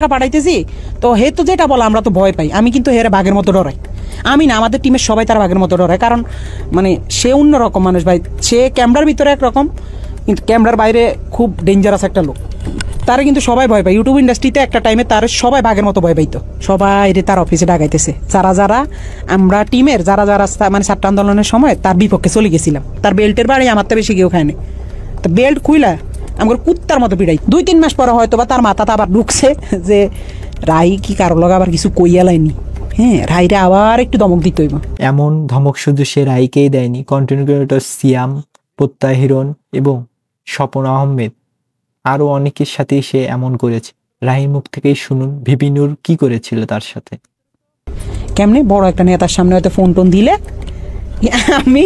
পাঠাইতেছি তো হে তো যেটা বলে আমরা তো ভয় পাই। আমি কিন্তু হেরে বাঘের মতো ডরাই। আমি না, আমাদের টিমের সবাই তার বাঘের মতো ডরায়। কারণ মানে সে অন্যরকম মানুষ ভাই। সে ক্যামেরার ভিতরে একরকম, কিন্তু ক্যামেরার বাইরে খুব ডেঞ্জারাস একটা লোক। তারা কিন্তু সবাই ভয় পায়। ইউটিউব ইন্ডাস্ট্রিতে একটা টাইমে তার সবাই বাঘের মতো ভয় পাইতো। সবাই তার অফিসে ডাকাইতেছে। যারা আমরা টিমের যারা মানে ছাত্র আন্দোলনের সময় তার বিপক্ষে চলে গেছিলাম। তার বেল্টের বাড়ি আমার তো বেশি কেউ খায়নি। তো বেল্ট খুইলা আমার কুত্তার মতো পিড়াই। 2-3 মাস পরে হয়তো বা তার মাথাটা আবার ঢুকছে যে রাই কি কারো লগে আবার কিছু কইয়া লাইনি। হ্যাঁ, রাইরে আবার একটু ধমক দিতে হইব। এমন ধমক শুধু সে রাইকেই দেয়নি, কন্টেন্ট ক্রিয়েটর সিয়াম, প্রত্যয় হিরণ এবং স্বপন আহমেদ আরো অনেকের সাথেই সে এমন করেছে। রাহির মুখ থেকেই শুনুন ভিপি নূর কি করেছিল তার সাথে। কেমনে বড় একটা নেতার সামনে হয়তো ফোন টোন দিলে আমি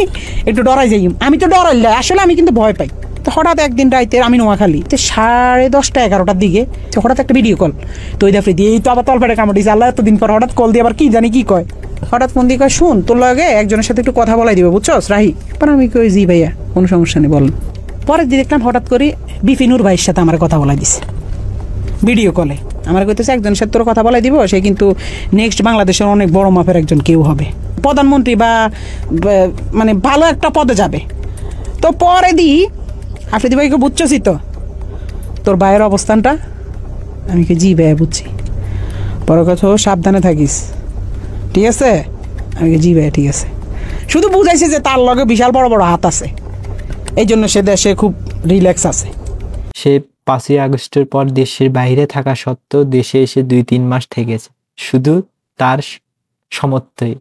একটু ডরাই যাই। আমি তো ডরাইলে আসলে আমি কিন্তু ভয় পাই। তো হঠাৎ একদিন রাইতে আমি নোয়াখালী 10:30-11টার দিকে হঠাৎ একটা ভিডিও কল। তো ওই দাফরি দিয়ে এই তো আবার তলপেটে কামড় দিয়েছে। আল্লাহ এতদিন পর হঠাৎ কল দিয়ে আবার কি জানি কি কয়। হঠাৎ ফোন দিয়ে কয়, শুন তোর লগে একজনের সাথে একটু কথা বলাই দিবে, বুঝছস রাহি? পর আমি কই, জি ভাইয়া, কোনো সমস্যা নেই বলেন। পরের দিন দেখলাম হঠাৎ করে ভিপি নূর ভাইয়ের সাথে আমার কথা বলাই দিছে ভিডিও কলে। আমার কইতেছে একজনের সাথে তোর কথা বলাই দিব, সে কিন্তু নেক্সট বাংলাদেশের অনেক বড় মাপের একজন কেউ হবে, প্রধানমন্ত্রী বা মানে ভালো একটা পদে যাবে। তো পরে দিই আফ্রিদি ভাইকে বুঝছি তো তোর ভাইয়ের অবস্থানটা? আমি কি, জি ভাইয়া বুঝছি। পরে কথা, সাবধানে থাকিস, ঠিক আছে? আমি কি, জি ভাইয়া ঠিক আছে। শুধু বুঝাইছে যে তার লগে বিশাল বড় বড় হাত আছে, এই জন্য সে দেশে খুব রিল্যাক্স আছে। সে 5ই আগস্টের পর দেশের বাইরে থাকা সত্ত্বেও দেশে এসে 2-3 মাস থেকেছে শুধু তার সমর্থই।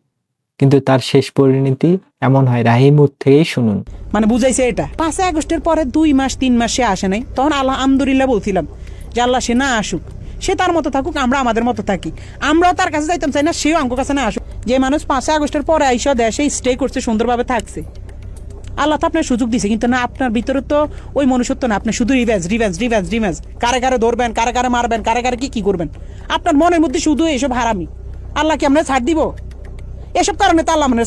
কিন্তু তার শেষ পরিণতি এমন হয়, রাহির মুখ থেকেই শুনুন। মানে বুঝাইছে এটা 5ই আগস্টের পরে 2-3 মাস সে আসে নাই। তখন আলহামদুলিল্লাহ বলছিলাম যে আল্লাহ সে না আসুক, সে তার মতো থাকুক, আমরা আমাদের মতো থাকি। আমরাও তার কাছে যাইতাম চাই না, সেও আমার কাছে না আসুক। যে মানুষ 5ই আগস্টের পরে আইসা দেশে স্টে করছে, সুন্দরভাবে থাকছে, আল্লাহ তো আপনার সুযোগ দিছে। কিন্তু না, আপনার ভিতরে তো ওই মনুষ্যত্ব না। আপনি শুধু রিভেঞ্জ, কারে কারে ধরবেন, কারে কারে মারবেন, কারে কারে কি করবেন। আপনার মনের মধ্যে শুধু এসব হারামি। আল্লাহ কি আমরা ছাড় দিব? এসব কারণে তো আল্লাহ মানে